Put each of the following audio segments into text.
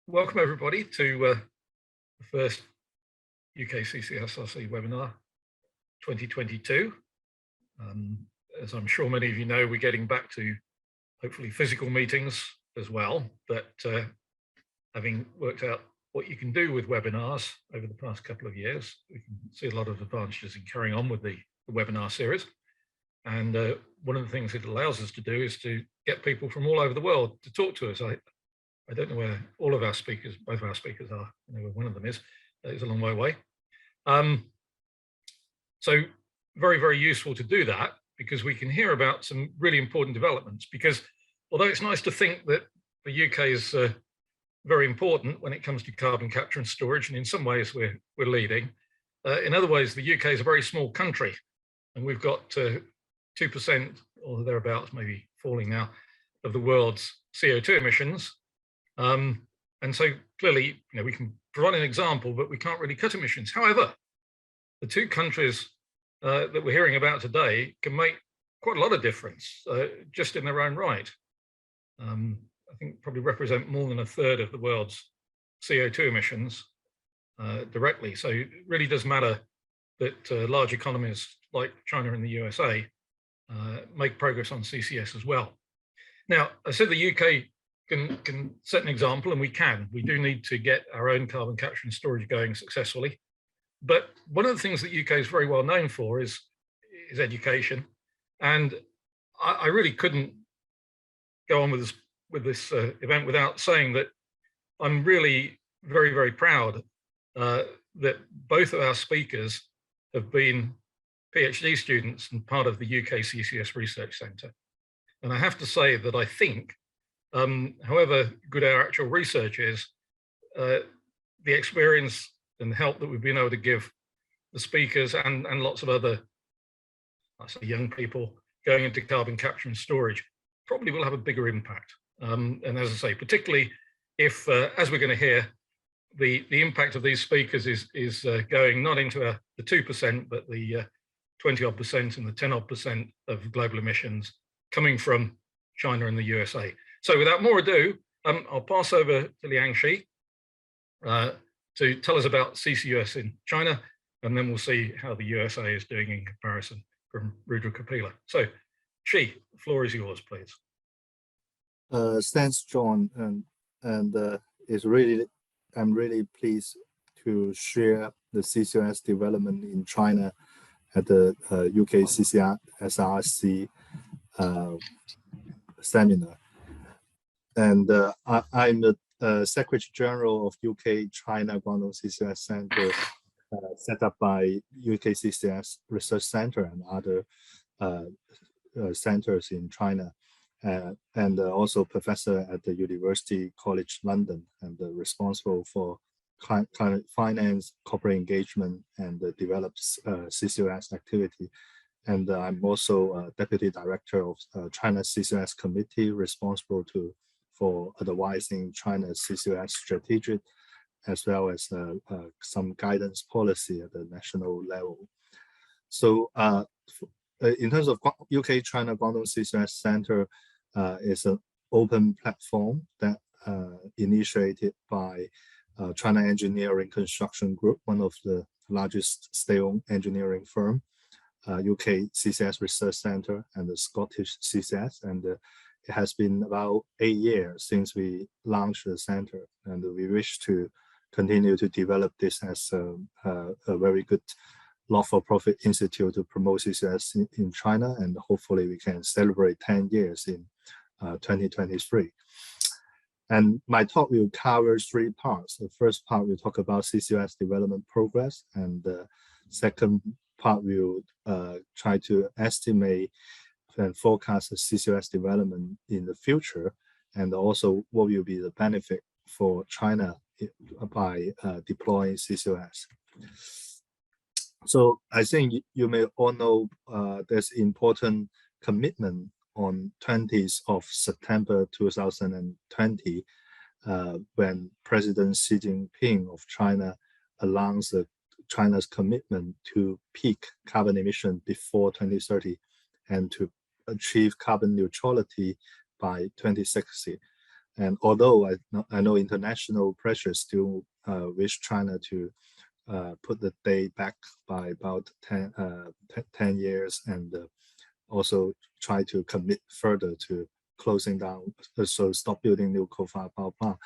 Welcome everybody to the first UK CCSRC webinar 2022. As I'm sure many of you know, we're getting back to hopefully physical meetings as well, but having worked out what you can do with webinars over the past couple of years, we can see a lot of advantages in carrying on with the webinar series. And one of the things it allows us to do is to get people from all over the world to talk to us. I don't know where all of our speakers, both of our speakers are, I know where one of them is. It's a long way away. So very, very useful to do that because we can hear about some really important developments, because although it's nice to think that the UK is very important when it comes to carbon capture and storage, and in some ways we're leading, in other ways the UK is a very small country, and we've got 2% or thereabouts, maybe falling now, of the world's CO2 emissions. And so clearly, we can provide an example, but we can't really cut emissions. However, the two countries that we're hearing about today can make quite a lot of difference just in their own right. I think probably represent more than a third of the world's CO2 emissions directly. So it really does matter that large economies like China and the USA make progress on CCS as well. Now, I said the UK can set an example, and we can. We do need to get our own carbon capture and storage going successfully. But one of the things that UK is very well known for is education. And I really couldn't go on with this event without saying that I'm really very, very proud that both of our speakers have been PhD students and part of the UK CCS Research Centre. And I have to say that I think, however good our actual research is, the experience and help that we've been able to give the speakers and lots of other, I say, young people going into carbon capture and storage probably will have a bigger impact. And as I say, particularly if, as we're going to hear, the impact of these speakers is going not into the 2%, but the 20-odd% and the 10-odd% of global emissions coming from China and the USA. So without more ado, I'll pass over to Liang Xi to tell us about CCUS in China, and then we'll see how the USA is doing in comparison from Rudra Kapila. So Xi, the floor is yours, please. Thanks, John, and I'm really pleased to share the CCUS development in China at the UK CCSRC seminar. And I'm the Secretary General of UK China Guangdong CCS Center, set up by UK CCS Research Center and other centers in China, and also professor at the University College London, and responsible for climate finance, corporate engagement, and develops CCUS activity. And I'm also Deputy Director of China CCUS Committee, responsible for advising China's CCUS strategy, as well as some guidance policy at the national level. So in terms of UK China Guangdong CCUS Center, is an open platform that initiated by China Engineering Construction Group, one of the largest state-owned engineering firm, UK CCS Research Center, and the Scottish CCS. And it has been about 8 years since we launched the center, and we wish to continue to develop this as a very good not-for-profit institute to promote CCS in China, and hopefully we can celebrate 10 years in 2023. And my talk will cover 3 parts. The first part will talk about CCUS development progress, and the second part will try to estimate and forecast the CCUS development in the future, and also what will be the benefit for China by deploying CCUS. So I think you may all know there's important commitment on 20th of September 2020, when President Xi Jinping of China announced China's commitment to peak carbon emission before 2030 and to achieve carbon neutrality by 2060. And although I know international pressure still wish China to put the date back by about 10 years, and also try to commit further to closing down, so stop building new coal-fired power plant.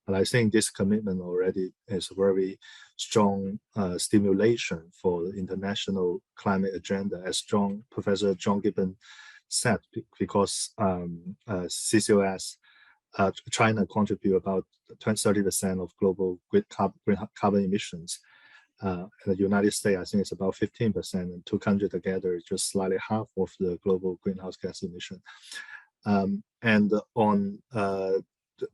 But I think this commitment already is a very strong stimulation for the international climate agenda, as Professor Jon Gibbins said, because CCUS, China contribute about 30% of global carbon emissions. In the United States, I think it's about 15%, and two countries together is just slightly half of the global greenhouse gas emission. And on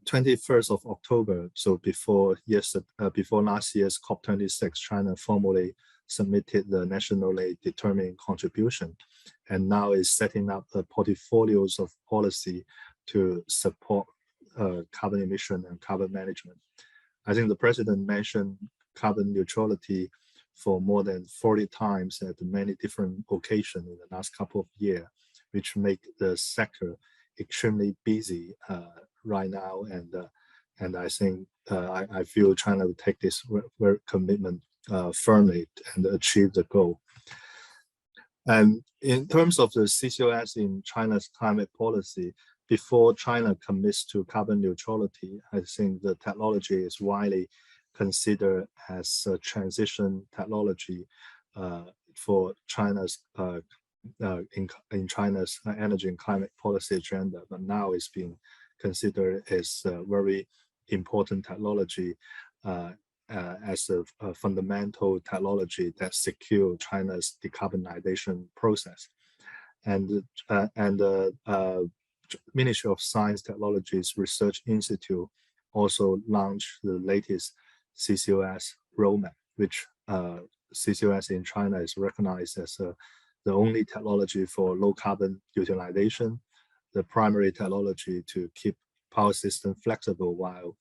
21st of October, so before last year's COP26, China formally submitted the nationally determined contribution, and now is setting up portfolios of policy to support carbon emission and carbon management. I think the president mentioned carbon neutrality for more than 40 times at many different occasions in the last couple of years, which make the sector extremely busy right now. And I think I feel China will take this commitment firmly and achieve the goal. And in terms of the CCUS in China's climate policy, before China commits to carbon neutrality, I think the technology is widely considered as a transition technology for China's in China's energy and climate policy agenda, but now it's being considered as a very important technology as a fundamental technology that secure China's decarbonization process. And Ministry of Science Technologies Research Institute also launched the latest CCUS roadmap, which CCUS in China is recognized as the only technology for low carbon utilization, the primary technology to keep power system flexible while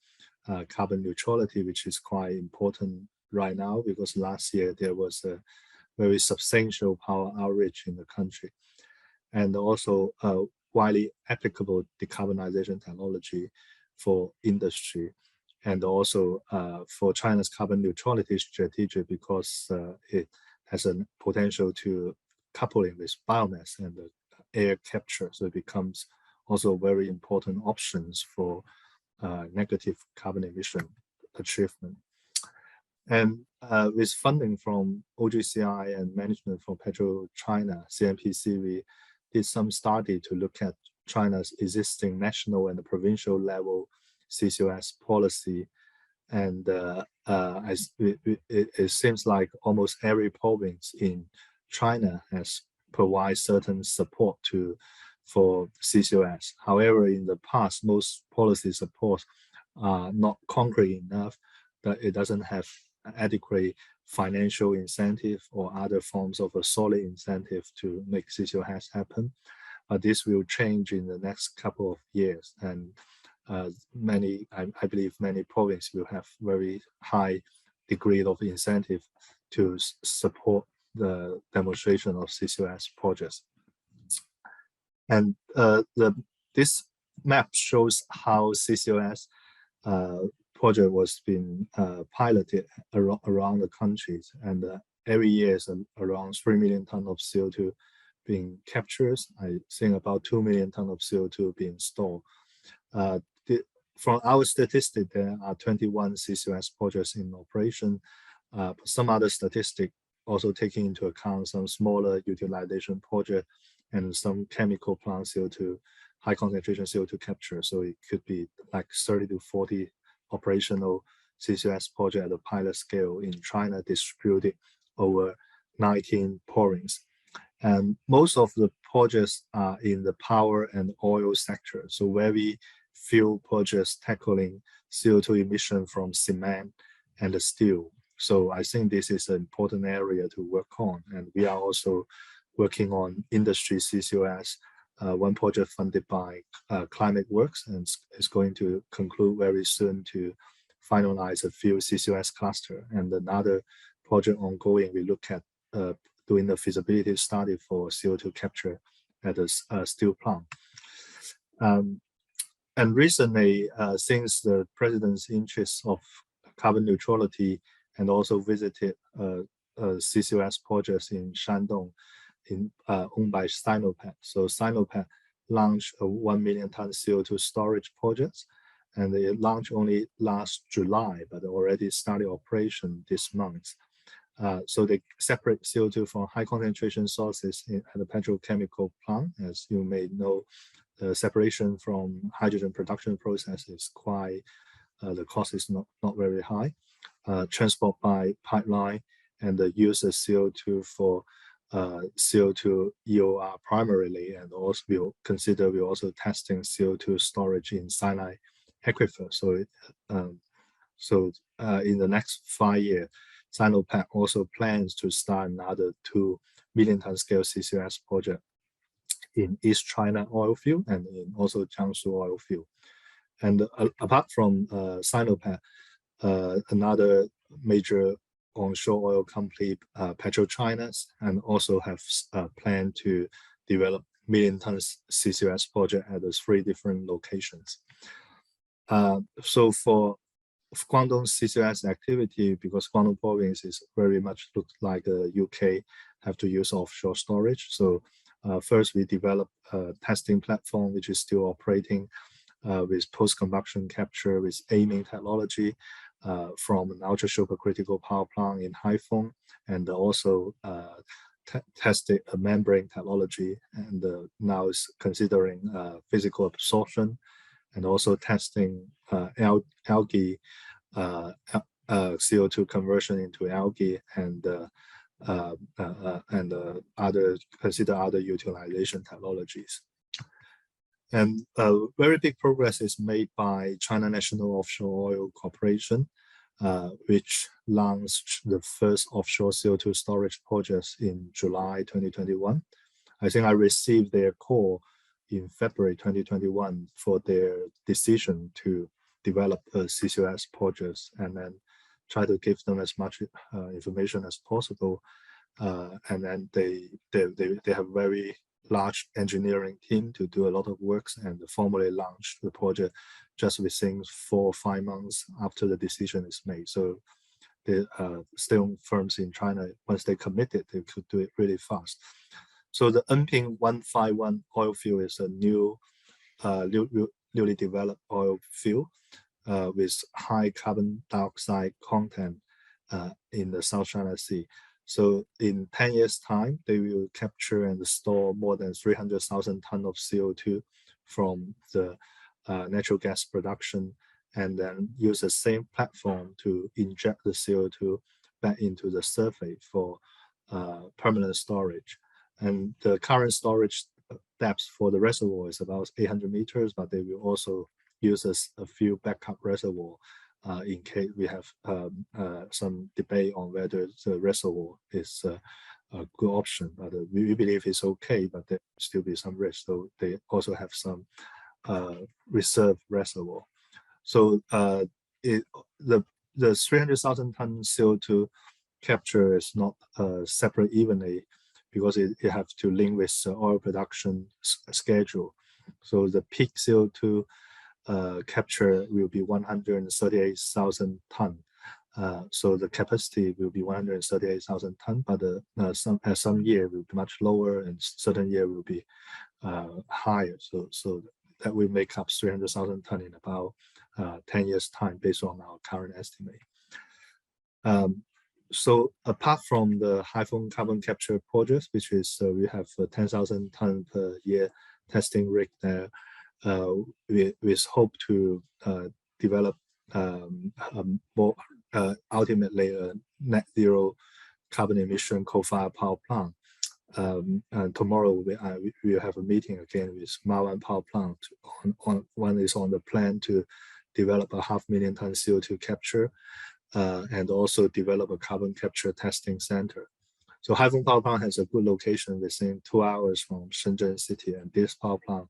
carbon neutrality, which is quite important right now because last year there was a very substantial power outage in the country. And also widely applicable decarbonization technology for industry, and also for China's carbon neutrality strategy, because it has a potential to coupling with biomass and air capture, so it becomes also very important options for negative carbon emission achievement. And with funding from OGCI and management from PetroChina, CNPC, we did some study to look at China's existing national and provincial level CCUS policy. And it seems like almost every province in China has provided certain support for CCUS. However, in the past, most policy support are not concrete enough, that it doesn't have adequate financial incentive or other forms of a solid incentive to make CCUS happen. This will change in the next couple of years, and I believe many provinces will have very high degree of incentive to support the demonstration of CCUS projects. And this map shows how CCUS project was being piloted around the countries, and every year is around 3 million tons of CO2 being captured. I think about 2 million tons of CO2 being stored. From our statistic, there are 21 CCUS projects in operation. Some other statistic also taking into account some smaller utilization project and some chemical plant CO2, high concentration CO2 capture. So it could be like 30 to 40 operational CCUS project at a pilot scale in China, distributed over 19 provinces. And most of the projects are in the power and oil sector. So very few projects tackling CO2 emission from cement and the steel. So I think this is an important area to work on. And we are also working on industry CCUS, one project funded by Climate Works, and is going to conclude very soon to finalize a few CCUS cluster. And another project ongoing, we look at doing the feasibility study for CO2 capture at a steel plant. And recently, since the president's interest of carbon neutrality and also visited CCUS projects in Shandong owned by Sinopec. So Sinopec launched a 1 million ton CO2 storage project, and it launched only last July, but already started operation this month. So they separate CO2 from high concentration sources at the petrochemical plant. As you may know, the separation from hydrogen production process is quite, the cost is not very high. Transport by pipeline and the use of CO2 for CO2 EOR primarily, and also we're also testing CO2 storage in Sinai aquifer. So in the next 5 years, Sinopec also plans to start another 2 million ton scale CCUS project in East China oil field and in also Jiangsu oil field. And apart from Sinopec, another major onshore oil company, PetroChina, and also have a plan to develop million tons CCUS project at 3 different locations. So for Guangdong CCUS activity, because Guangdong province is very much looks like the UK, have to use offshore storage. So first we developed a testing platform which is still operating with post-combustion capture with aiming technology from an ultra supercritical power plant in Haiphong, and also tested a membrane technology, and now is considering physical absorption, and also testing algae CO2 conversion into algae, and consider other utilization technologies. And very big progress is made by China National Offshore Oil Corporation, which launched the first offshore CO2 storage projects in July 2021. I think I received their call in February 2021 for their decision to develop a CCUS projects, and then try to give them as much information as possible. And then they have very large engineering team to do a lot of works, and formally launched the project just within 4 or 5 months after the decision is made. So the steel firms in China, once they committed, they could do it really fast. So the Enping 151 oil field is a newly developed oil field with high carbon dioxide content in the South China Sea. So in 10 years' time, they will capture and store more than 300,000 tons of CO2 from the natural gas production, and then use the same platform to inject the CO2 back into the surface for permanent storage. And the current storage depth for the reservoir is about 800 meters, but they will also use a few backup reservoir in case we have some debate on whether the reservoir is a good option. But we believe it's okay, but there will still be some risk. So they also have some reserve reservoir. So the 300,000 ton CO2 capture is not separate evenly, because it have to link with the oil production schedule. So the peak CO2 capture will be 138,000 ton. So the capacity will be 138,000 ton, but some year will be much lower, and certain year will be higher. So that will make up 300,000 ton in about 10 years time, based on our current estimate. So apart from the Haiphong carbon capture projects, which is we have 10,000 ton per year testing rig there, we hope to develop more ultimately a net zero carbon emission coal-fired power plant. And tomorrow we will have a meeting again with Mawan Power Plant. One is on the plan to develop a 500,000 ton CO2 capture, and also develop a carbon capture testing center. So Haiphong Power Plant has a good location within 2 hours from Shenzhen city, and this power plant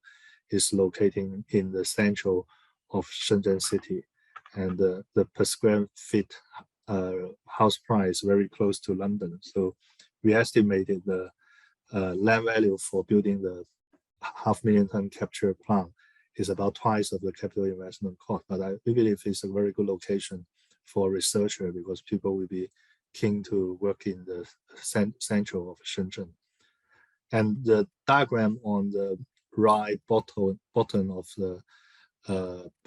is located in the central of Shenzhen city, and the per square feet house price very close to London. So we estimated the land value for building the 500,000 ton capture plant is about twice of the capital investment cost. But we believe it's a very good location for a researcher because people will be keen to work in the central of Shenzhen. And the diagram on the right bottom of the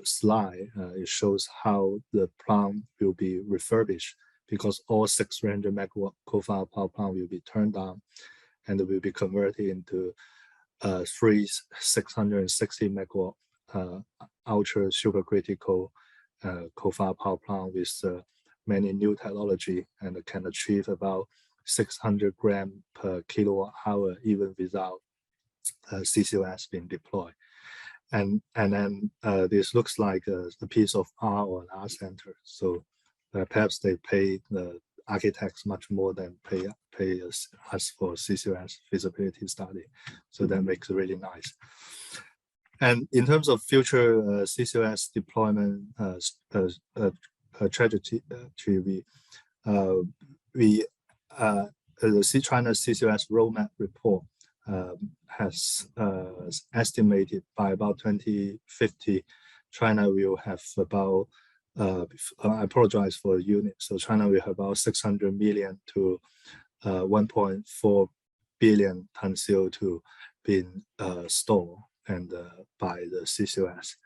slide, it shows how the plant will be refurbished because all 600 megawatt coal-fired power plant will be turned down and will be converted into three 660 megawatt ultra supercritical coal-fired power plant with many new technology and can achieve about 600 grams per kilowatt hour even without CCUS being deployed. And then this looks like a piece of art or an art center. So perhaps they pay the architects much more than pay us for CCUS feasibility study. So that makes it really nice. And in terms of future CCUS deployment trajectory, the China CCUS roadmap report has estimated by about 2050, China will have about, I apologize for the unit, so China will have about 600 million to 1.4 billion ton CO2 being stored and by the CCUS.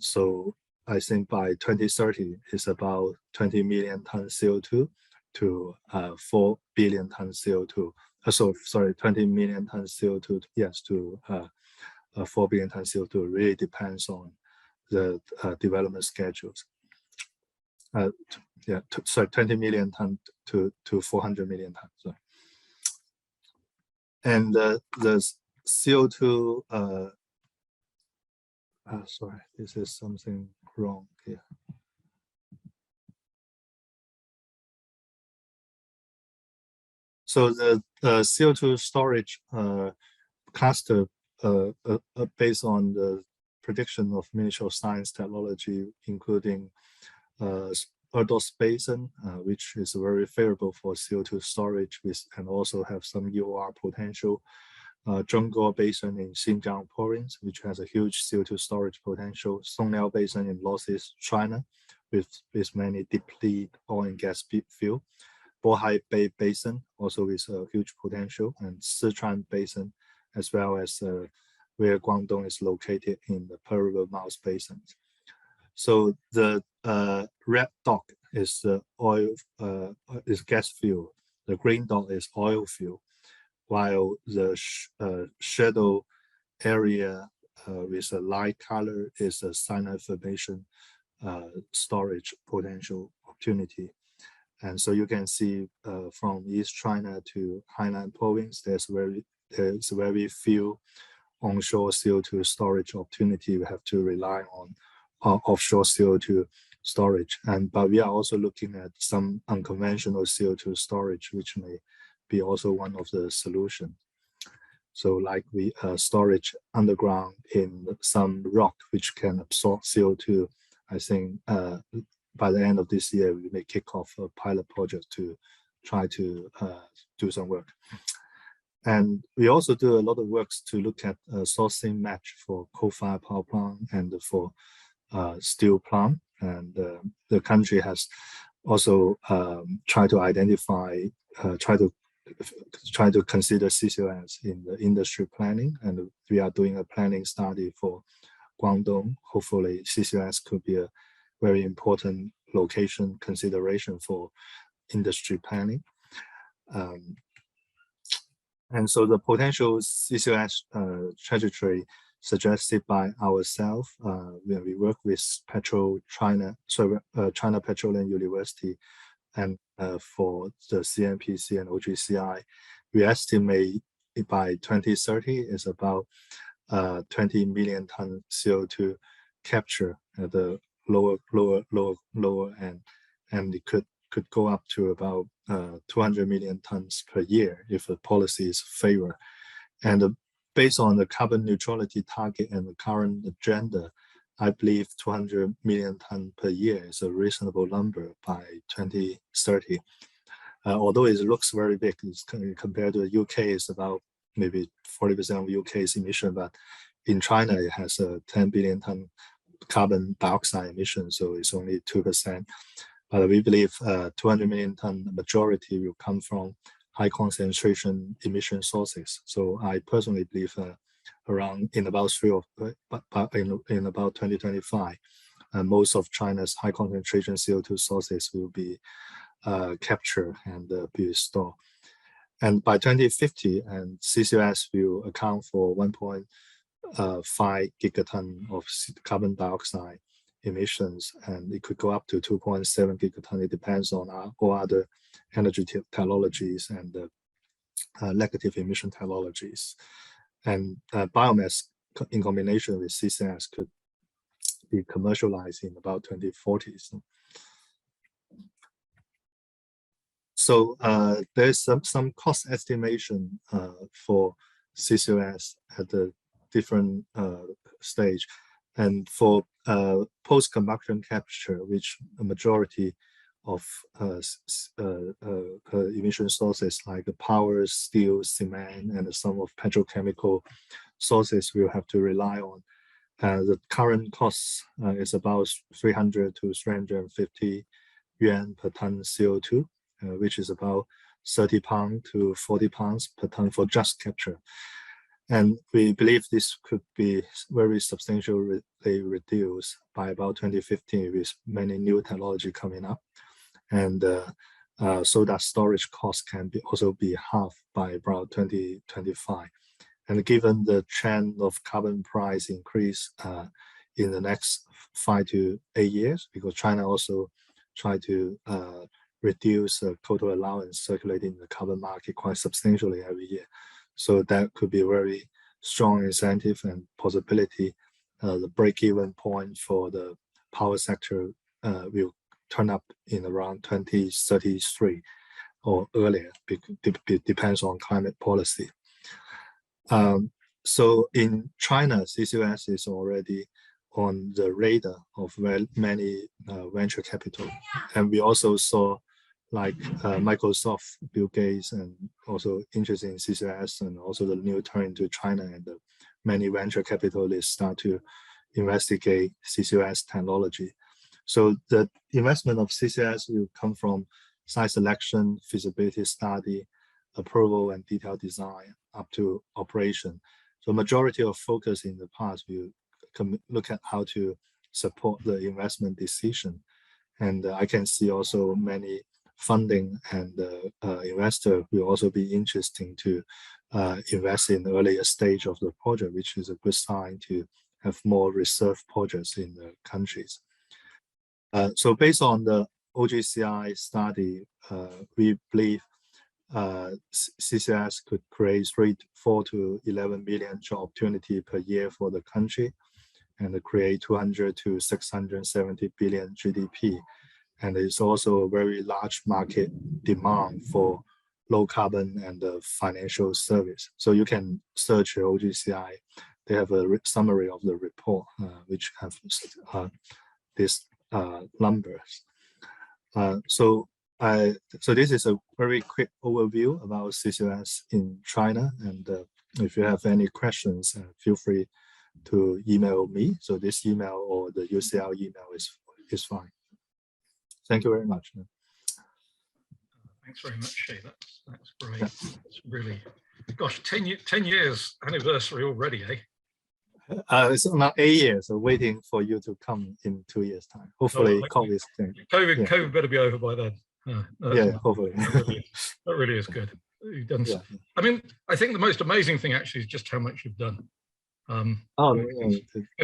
So I think by 2030, it's about 20 million ton CO2 to 4 billion ton CO2. So sorry, 20 million ton CO2, yes, to 4 billion ton CO2. Really depends on the development schedules. Yeah, sorry, 20 million ton to 400 million ton. Sorry. And the CO2. Sorry, this is something wrong here. So the CO2 storage cluster based on the prediction of Ministry of Science Technology, including Erdos Basin, which is very favorable for CO2 storage and also have some EOR potential. Zhongguo Basin in Xinjiang province, which has a huge CO2 storage potential. Songliao Basin in northeast China, with many depleted oil and gas field. Bohai Bay Basin also with a huge potential, and Sichuan Basin, as well as where Guangdong is located in the Pearl River Mouth basins. So the red dot is the oil, is gas fuel. The green dot is oil fuel, while the shadow area with a light color is a cyanide formation storage potential opportunity. And so you can see from East China to Hainan province, there's very few onshore CO2 storage opportunity. We have to rely on offshore CO2 storage. But we are also looking at some unconventional CO2 storage, which may be also one of the solutions. So like we storage underground in some rock, which can absorb CO2. I think by the end of this year, we may kick off a pilot project to try to do some work. And we also do a lot of works to look at sourcing match for coal-fired power plant and for steel plant. And the country has also tried to identify, try to consider CCUS in the industry planning. And we are doing a planning study for Guangdong. Hopefully CCUS could be a very important location consideration for industry planning. And so the potential CCUS trajectory suggested by ourselves when we work with China Petroleum University and for the CNPC and OGCI, we estimate by 2030 is about 20 million ton CO2 capture at the lower end, and it could go up to about 200 million tons per year if the policies favor. And based on the carbon neutrality target and the current agenda, I believe 200 million ton per year is a reasonable number by 2030. Although it looks very big, it's compared to the UK, it's about maybe 40% of UK's emission, but in China, it has a 10 billion ton carbon dioxide emission, so it's only 2%. But we believe 200 million ton majority will come from high concentration emission sources. So I personally believe in about 2025, most of China's high concentration CO2 sources will be captured and be stored. And by 2050, and CCUS will account for 1.5 gigaton of carbon dioxide emissions, and it could go up to 2.7 gigaton. It depends on all other energy technologies and negative emission technologies. And biomass in combination with CCS could be commercialized in about 2040s. So there's some cost estimation for CCUS at the different stage. And for post-combustion capture, which a majority of emission sources like power, steel, cement, and some of petrochemical sources will have to rely on. The current cost is about 300 to 350 yuan per ton CO2, which is about 30 pounds to 40 pounds per ton for just capture. And we believe this could be very substantially reduced by about 2050 with many new technology coming up. And so that storage cost can also be half by about 2025. And given the trend of carbon price increase in the next 5 to 8 years, because China also try to reduce the total allowance circulating in the carbon market quite substantially every year. So that could be a very strong incentive and possibility. The break-even point for the power sector will turn up in around 2033 or earlier, depends on climate policy. So in China, CCUS is already on the radar of many venture capital. And we also saw like Microsoft, Bill Gates, and also interested in CCUS, and also the new turn to China, and many venture capitalists start to investigate CCUS technology. So the investment of CCUS will come from site selection, feasibility study, approval, and detailed design up to operation. So majority of focus in the past will look at how to support the investment decision. And I can see also many funding and investor will also be interesting to invest in the earlier stage of the project, which is a good sign to have more reserve projects in the countries. So based on the OGCI study, we believe CCS could create 4 to 11 million job opportunity per year for the country, and create 200 to 670 billion GDP. And it's also a very large market demand for low carbon and financial service. So you can search OGCI. They have a summary of the report, which have these numbers. So this is a very quick overview about CCUS in China. And if you have any questions, feel free to email me. So this email or the UCL email is fine. Thank you very much. Thanks very much, Xi. That's great. Yeah. It's really, gosh, 10 years anniversary already, eh? It's not 8 years, so waiting for you to come in 2 years' time. Hopefully, COVID better be over by then. Yeah, hopefully. That really is good. You've done. Yeah. I mean, I think the most amazing thing actually is just how much you've done. In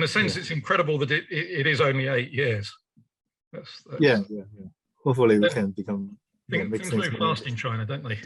a sense, it's incredible that it is only 8 years. That's yeah. Hopefully, we can become. Things move fast in China, don't they?